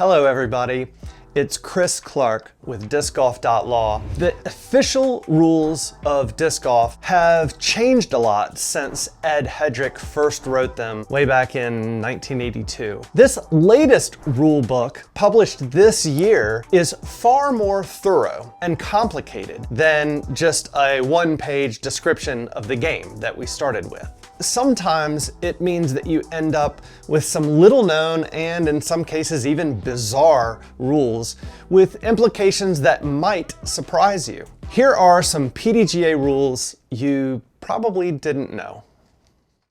Hello everybody, it's Chris Clark with DiscGolf.Law. The official rules of disc golf have changed a lot since Ed Hedrick first wrote them way back in 1982. This latest rule book, published this year, is far more thorough and complicated than just a one-page description of the game that we started with. Sometimes it means that you end up with some little known and in some cases even bizarre rules with implications that might surprise you. Here are some PDGA rules you probably didn't know.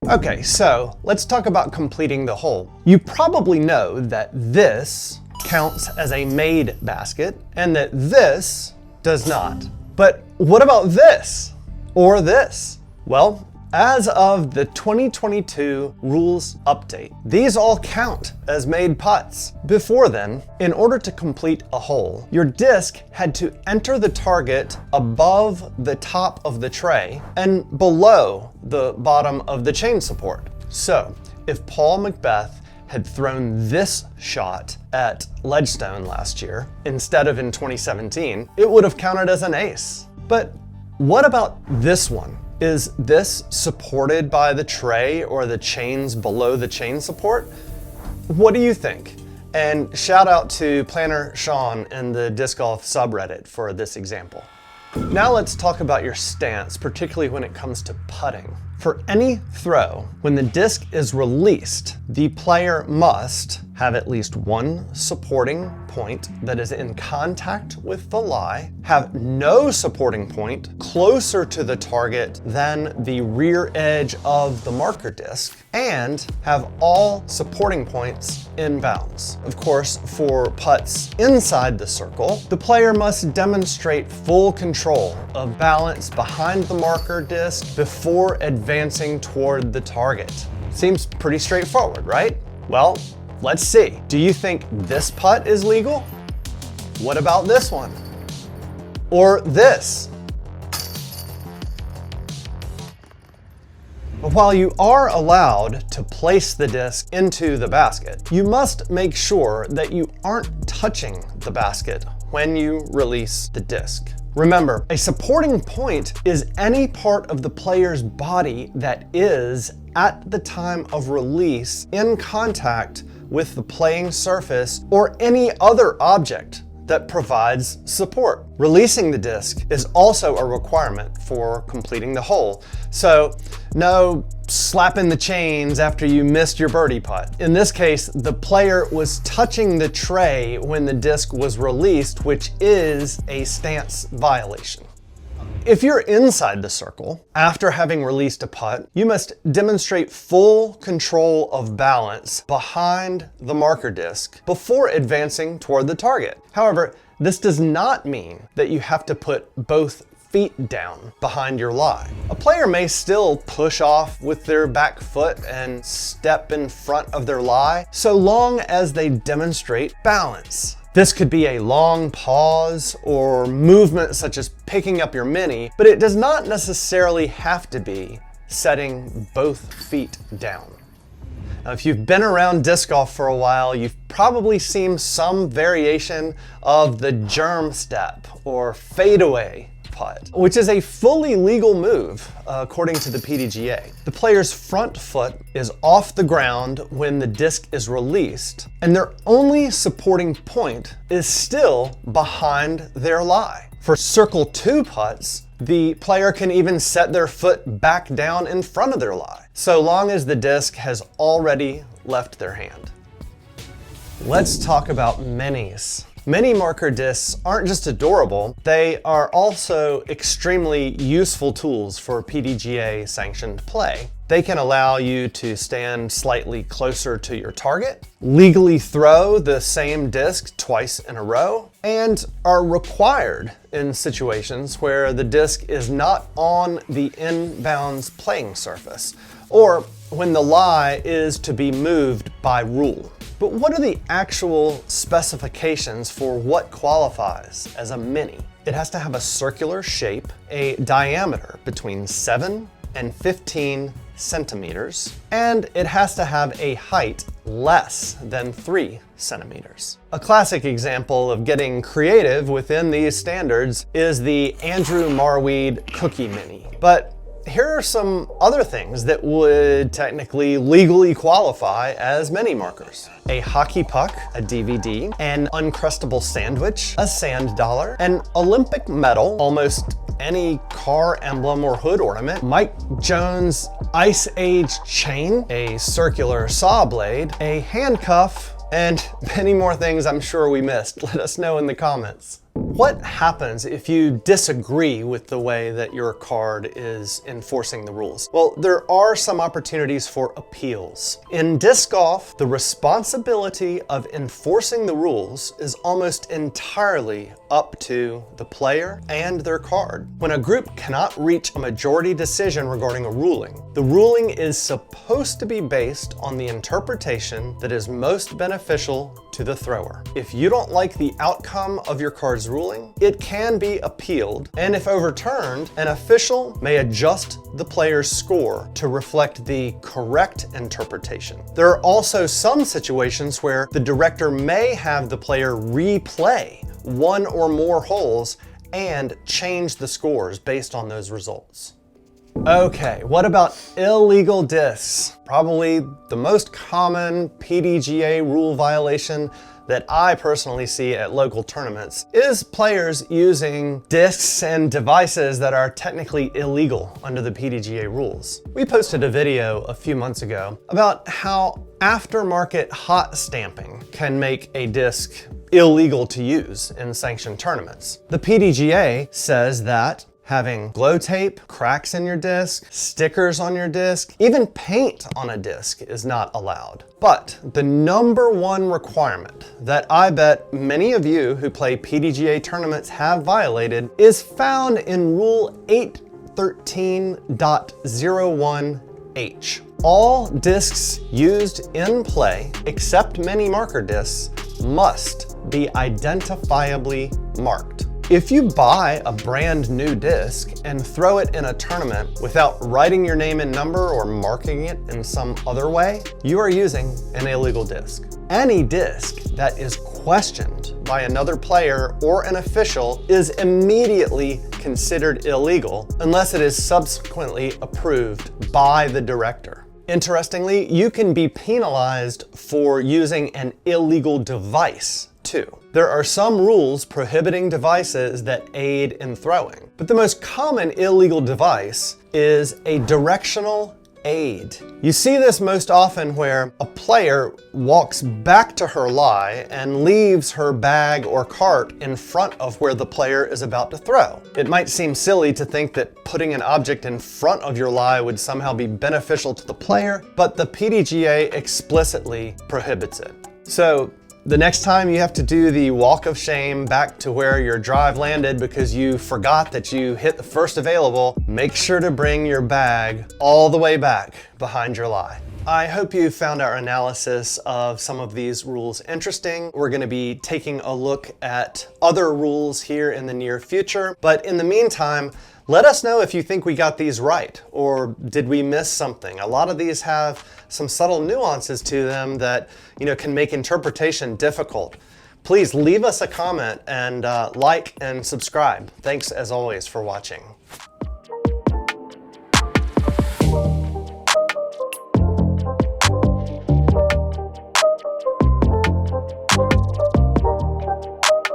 Okay, so let's talk about completing the hole. You probably know that this counts as a made basket and that this does not. But what about this or this? Well, as of the 2022 rules update, these all count as made putts. Before then, in order to complete a hole, your disc had to enter the target above the top of the tray and below the bottom of the chain support. So, if Paul Macbeth had thrown this shot at Ledgestone last year instead of in 2017, it would have counted as an ace. But what about this one? Is this supported by the tray or the chains below the chain support? What do you think? And shout out to Planner Sean in the Disc Golf subreddit for this example. Now let's talk about your stance, particularly when it comes to putting. For any throw, when the disc is released, the player must have at least one supporting point that is in contact with the lie, have no supporting point closer to the target than the rear edge of the marker disc, and have all supporting points in bounds. Of course, for putts inside the circle, the player must demonstrate full control of balance behind the marker disc before advancing toward the target. Seems pretty straightforward, right? Well, let's see. Do you think this putt is legal? What about this one? Or this? While you are allowed to place the disc into the basket, you must make sure that you aren't touching the basket when you release the disc. Remember, a supporting point is any part of the player's body that is, at the time of release, in contact with the playing surface or any other object that provides support. Releasing the disc is also a requirement for completing the hole. So no slapping the chains after you missed your birdie putt. In this case, the player was touching the tray when the disc was released, which is a stance violation. If you're inside the circle, after having released a putt, you must demonstrate full control of balance behind the marker disc before advancing toward the target. However, this does not mean that you have to put both feet down behind your lie. A player may still push off with their back foot and step in front of their lie, so long as they demonstrate balance. This could be a long pause or movement such as picking up your mini, but it does not necessarily have to be setting both feet down. Now, if you've been around disc golf for a while, you've probably seen some variation of the germ step or fadeaway putt, which is a fully legal move according to the PDGA. The player's front foot is off the ground when the disc is released, and their only supporting point is still behind their lie. For circle 2 putts, the player can even set their foot back down in front of their lie, so long as the disc has already left their hand. Let's talk about minis. Mini marker discs aren't just adorable, they are also extremely useful tools for PDGA sanctioned play. They can allow you to stand slightly closer to your target, legally throw the same disc twice in a row, and are required in situations where the disc is not on the inbounds playing surface, or when the lie is to be moved by rule. But what are the actual specifications for what qualifies as a mini? It has to have a circular shape, a diameter between 7 and 15 centimeters, and it has to have a height less than 3 centimeters. A classic example of getting creative within these standards is the Andrew Marweed Cookie Mini. But here are some other things that would technically legally qualify as mini markers. A hockey puck, a DVD, an uncrustable sandwich, a sand dollar, an Olympic medal, almost any car emblem or hood ornament, Mike Jones' Ice Age chain, a circular saw blade, a handcuff, and many more things I'm sure we missed. Let us know in the comments. What happens if you disagree with the way that your card is enforcing the rules? Well, there are some opportunities for appeals. In disc golf, the responsibility of enforcing the rules is almost entirely up to the player and their card. When a group cannot reach a majority decision regarding a ruling, the ruling is supposed to be based on the interpretation that is most beneficial to the thrower. If you don't like the outcome of your card's ruling, it can be appealed, and if overturned, an official may adjust the player's score to reflect the correct interpretation. There are also some situations where the director may have the player replay one or more holes and change the scores based on those results. Okay, what about illegal discs? Probably the most common PDGA rule violation that I personally see at local tournaments is players using discs and devices that are technically illegal under the PDGA rules. We posted a video a few months ago about how aftermarket hot stamping can make a disc illegal to use in sanctioned tournaments. The PDGA says that having glow tape, cracks in your disc, stickers on your disc, even paint on a disc is not allowed. But the number one requirement that I bet many of you who play PDGA tournaments have violated is found in Rule 813.01H. All discs used in play, except mini marker discs, must be identifiably marked. If you buy a brand new disc and throw it in a tournament without writing your name and number or marking it in some other way, you are using an illegal disc. Any disc that is questioned by another player or an official is immediately considered illegal unless it is subsequently approved by the director. Interestingly, you can be penalized for using an illegal device too. There are some rules prohibiting devices that aid in throwing, but the most common illegal device is a directional aid. You see this most often where a player walks back to her lie and leaves her bag or cart in front of where the player is about to throw. It might seem silly to think that putting an object in front of your lie would somehow be beneficial to the player, but the PDGA explicitly prohibits it. So the next time you have to do the walk of shame back to where your drive landed because you forgot that you hit the first available, make sure to bring your bag all the way back behind your lie. I hope you found our analysis of some of these rules interesting. We're going to be taking a look at other rules here in the near future, but in the meantime, let us know if you think we got these right, or did we miss something? A lot of these have some subtle nuances to them that, can make interpretation difficult. Please leave us a comment and like and subscribe. Thanks as always for watching.